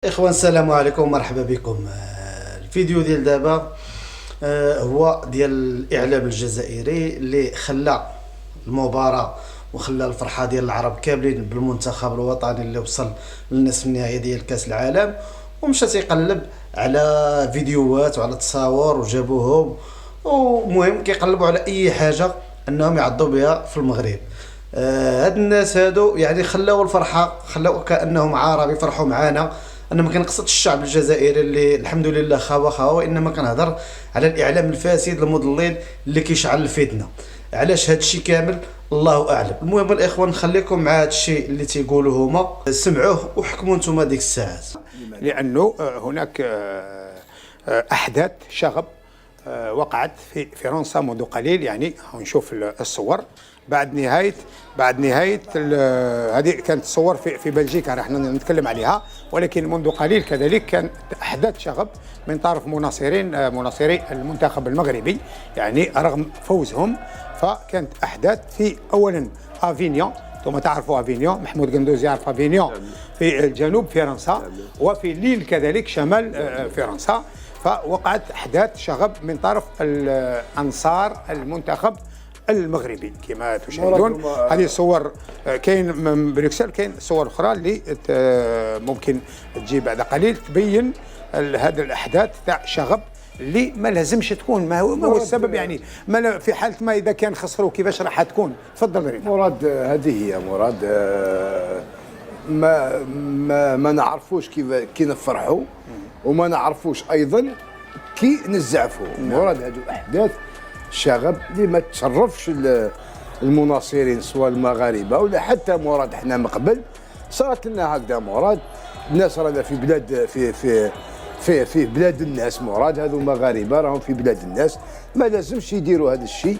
اخوان السلام عليكم ومرحبا بكم. الفيديو ديال دابا هو ديال الاعلام الجزائري اللي خلى المباراة وخلى الفرحة ديال العرب كاملين بالمنتخب الوطني اللي وصل للنصف النهائي ديال كاس العالم، ومشى تيقلب على فيديوهات وعلى تصاور وجابوهم، ومهم كيقلبوا على اي حاجة انهم يعضوا بها في المغرب. هاد الناس هادو يعني خلاو الفرحة، خلاو كأنهم عرب يفرحوا معانا. انا ما كنقصدش الشعب الجزائري اللي الحمد لله خاوه، وانما كنهضر على الاعلام الفاسد المضلل اللي كيشعل الفتنه. علاش هذا الشيء كامل الله اعلم. المهم الاخوان نخليكم مع هذا الشيء اللي تيقولوا هما، سمعوه وحكموا نتوما ديك الساعات. لانه هناك احداث شغب وقعت في فرنسا منذ قليل. يعني نشوف الصور بعد نهايه هذه كانت تصور في بلجيكا، راح نتكلم عليها، ولكن منذ قليل كذلك كان احداث شغب من طرف مناصري المنتخب المغربي، يعني رغم فوزهم. فكانت احداث في اولا افينيون، ثم تعرفوا افينيون، محمود قندوزي يعرف افينيون في جنوب فرنسا، وفي ليل كذلك شمال فرنسا. فوقعت احداث شغب من طرف انصار المنتخب المغربي كما تشاهدون. هذه الصور كاين من بروكسل، كاين صور اخرى اللي ممكن تجي بعد قليل تبين هذه الاحداث تاع شغب اللي ما لازمش تكون. ما هو السبب؟ يعني ما في حاله ما اذا كان خسروا كيفاش راح تكون؟ تفضل رينا. مراد، هذه هي مراد. ما نعرفوش كي نفرحوا، وما نعرفوش ايضا كي نزعفوا. مراد هذو احداث شغب اللي ما تشرفش المناصرين سواء المغاربه ولا حتى مراد. احنا من قبل صارت لنا هكذا مراد. الناس رانا في بلاد في بلاد الناس مراد. هذو مغاربه راهم في بلاد الناس، ما لازمش يديروا هذا الشيء،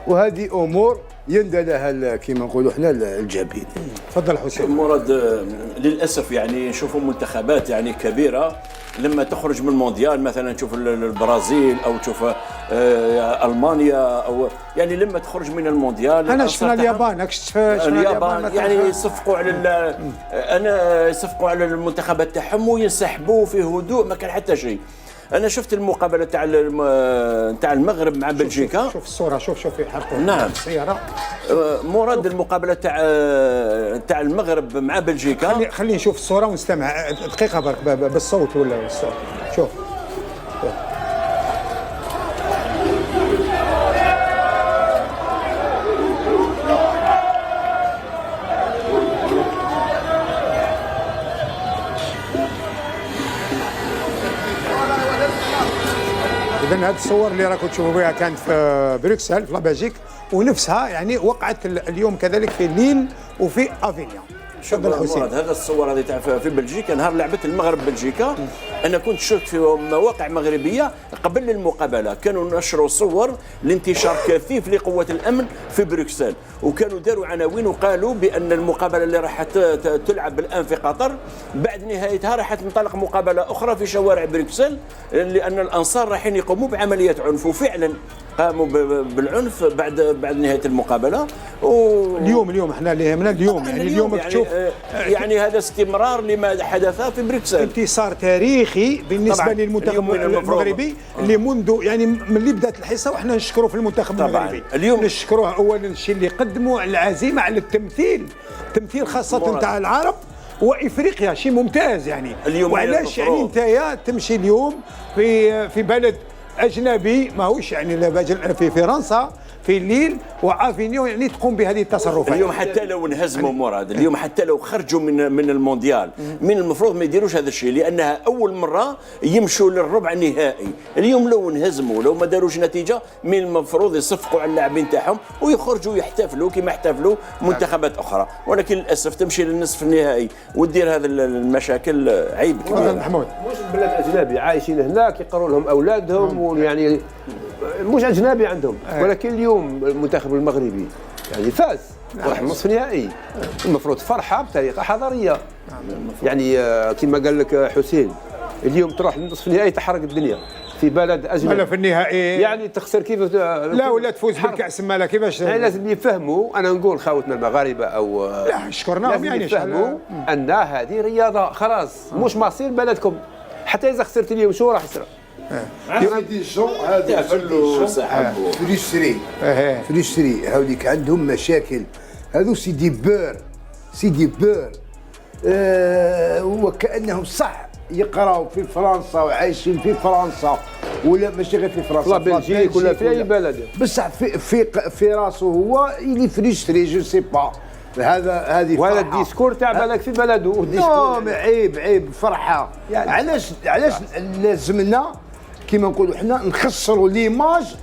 وهذه امور يندى لها كما نقولوا احنا الجبين. تفضل حسين. مراد، للاسف يعني نشوفوا منتخبات يعني كبيره لما تخرج من المونديال، مثلا نشوف البرازيل او تشوف المانيا، او يعني لما تخرج من المونديال. انا شفنا اليابان، اليابان يعني يصفقوا على المنتخبات تاعهم وينسحبوا في هدوء، ما كان حتى شيء. انا شفت المقابله تاع المغرب مع بلجيكا. شوف الصوره، شوف في حركه. نعم السياره. مراد، المقابله تاع المغرب مع بلجيكا. خلينا نشوف الصوره ونستمع دقيقه برك بالصوت ولا بالصوت. شوف إذن هذه الصور اللي راكم تشوفوا بها كانت في بروكسل في بلجيك، ونفسها يعني وقعت اليوم كذلك في ليل وفي افينيون. شوف هذا الصور هذه تاع في بلجيكا نهار لعبت المغرب بلجيكا. انا كنت شفت في مواقع مغربيه قبل المقابله كانوا نشروا صور لانتشار كثيف لقوه الامن في بروكسل، وكانوا داروا عناوين وقالوا بان المقابله اللي راح تلعب الان في قطر بعد نهايتها راح تنطلق مقابله اخرى في شوارع بروكسل، لان الانصار رايحين يقوموا بعمليه عنف، وفعلا قاموا بالعنف بعد نهايه المقابله. اليوم احنا اللي يهمنا اليوم، يعني اليوم تشوف يعني هذا استمرار لما حدث في بروكسل. انتصار تاريخي بالنسبه للمنتخب المغربي اللي منذ يعني من اللي بدات الحصه، وحنا نشكروا في المنتخب المغربي. اليوم نشكروه اولا الشيء اللي قدموا، العزيمه على التمثيل خاصه تاع العرب وافريقيا، شيء ممتاز يعني. وعلاش يعني انت تمشي اليوم في بلد اجنبي، ماهوش يعني في فرنسا في الليل وافينيون، يعني تقوم بهذه التصرفات. اليوم حتى لو انهزموا مراد، اليوم حتى لو خرجوا من المونديال، من المفروض ما يديروش هذا الشيء، لانها اول مره يمشوا للربع النهائي. اليوم لو انهزموا، لو ما داروش نتيجه، من المفروض يصفقوا على اللاعبين تاعهم ويخرجوا يحتفلوا كما احتفلوا منتخبات اخرى، ولكن للاسف تمشي للنصف النهائي وتدير هذا المشاكل. عيب كبير. محمود، مش بلاد اجنبي عايشين هناك يقروا لهم اولادهم، ويعني مش اجنبي عندهم، ولكن اليوم المنتخب المغربي يعني فاز وراح نصف نهائي، المفروض فرحه بطريقه حضاريه. يعني كما قال لك حسين، اليوم تروح للنصف النهائي تحرق الدنيا. في بلد اجنبي ولا في النهائي يعني تخسر كيف لا ولا تفوز بالكاس مالا كيفاش يعني لازم يفهموا. انا نقول خاوتنا المغاربه او لا شكرناهم لازم يعني يفهموا ان هذه رياضه خلاص مش مصير بلدكم. حتى اذا خسرت اليوم شو راح يصير؟ هذه دي جون هذه فريستري هذيك عندهم مشاكل. هذو سيدي بور وكانهم صح يقراوا في فرنسا وعايشين في فرنسا ولا ماشي غير في فرنسا لا بلجيك ولا في اي بلد بصح في راسه هو اللي فريستري جو سي با. هذه وهذا الديسكور تاع بالك في بلده نعم عيب فرحه يعني علاش لازمنا كيما نقولوا حنا نخسروا ليماج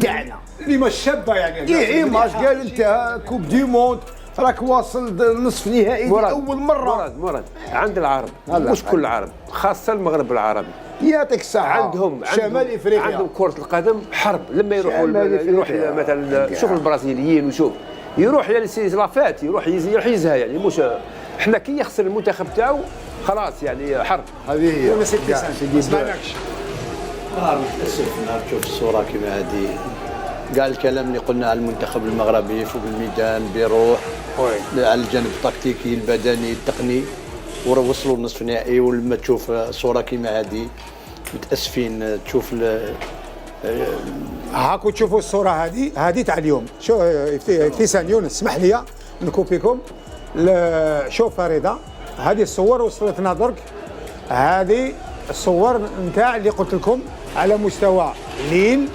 تاعنا ليماج شابه يعني ايماج قال انت كوب دي موند راك واصل نصف نهائي اول مره. مراد عند العرب مش كل العرب خاصه المغرب العربي يعطيك الصحه عندهم شمال افريقيا عندهم كره القدم حرب. لما يروح مثلا شوف البرازيليين وشوف يروح يعني لافات يروح يزها يعني مش احنا كي يخسر المنتخب تاعو خلاص يعني حرب. هذه هي ولا سيدي ما سمعناكش. متاسف نهار تشوف الصوره كيما هذه كاع الكلام اللي قلنا على المنتخب المغربي فوق الميدان بيروح على الجانب التكتيكي البدني التقني وصلوا لنصف النهائي. ولما تشوف صوره كيما هذه متاسفين تشوف هاكو تشوفوا الصوره هذه تاع اليوم. شو ابتسام يونس اسمح لي نكوبيكم. شوف رضا هذه الصور وصلتنا درك. هذه الصور نتاع اللي قلت لكم على مستوى ليل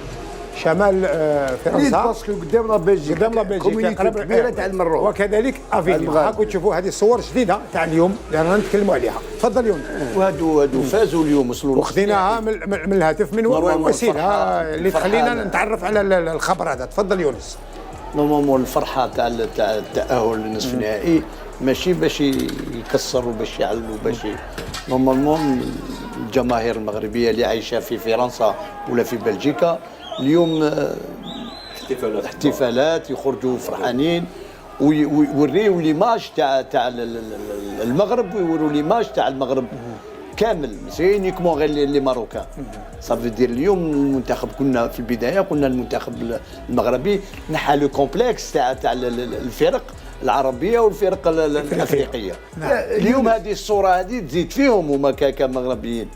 شمال فرنسا باسكو قدامنا بلجيكا قريب كبيره تاع المروه وكذلك افيليا. هاكو تشوفوا هذه الصور جديده تاع اليوم اللي رانا نتكلموا عليها. تفضل يونس. وهادو فازوا اليوم وصلوا وخذيناها من الهاتف من وسيله اللي تخلينا نتعرف على الخبر هذا. تفضل يونس. نورمالمون الفرحه تاع التاهل للنصف النهائي ماشي باش يكسروا باش يعلوا باش نورمالمون الجماهير المغربيه اللي عايشه في فرنسا ولا في بلجيكا اليوم احتفالات يخرجوا فرحانين ويوريوا ليماج تاع المغرب ويوريوا ليماج تاع المغرب كامل ماشي نيكمون غير لي ماروكان. صافي دير اليوم المنتخب كنا في البدايه قلنا المنتخب المغربي نحى لو كومبلكس تاع الفرق العربيه والفرق الافريقيه. اليوم هذه الصوره هذه تزيد فيهم هما كمغربيين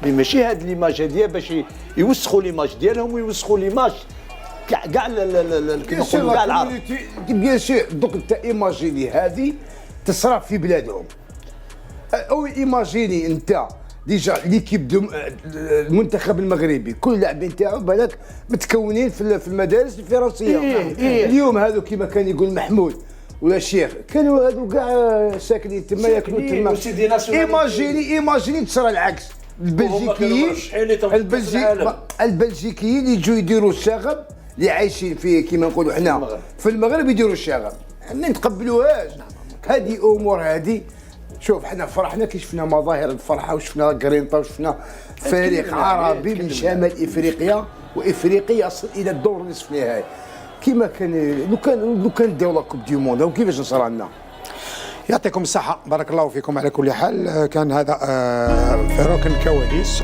ماشي هذه ليماج هذه باش يوسخوا ليماج ديالهم ويوسخوا ليماج كاع كيما نقولوا كاع العرب. بيان سور دوك انت ايماجيني هذه تصرا في بلادهم او ايماجيني انت ديجا ليكيب المنتخب المغربي كل اللاعبين تاعو بالك متكونين في المدارس الفرنسيه. اليوم هذو كما كان يقول محمود ولا الشيخ كانوا هذو كاع ساكنين تما ياكلوا تما. ايماجيني تصرا العكس. البلجيكيين يجوا يديروا الشغب اللي عايشين فيه كما نقولوا حنا في المغرب يديروا الشغب ما نتقبلوهاش. هذه امور هذه شوف حنا فرحنا كي شفنا مظاهر الفرحه وشفنا قرينطه وشفنا فريق عربي من شمال افريقيا وافريقيا يصل الى الدور نصف النهائي كما كان لو كان داو لا كوب دي موند وكيفاش نصرى لنا. يعطيكم الصحه بارك الله فيكم. على كل حال كان هذا في ركن الكواليس.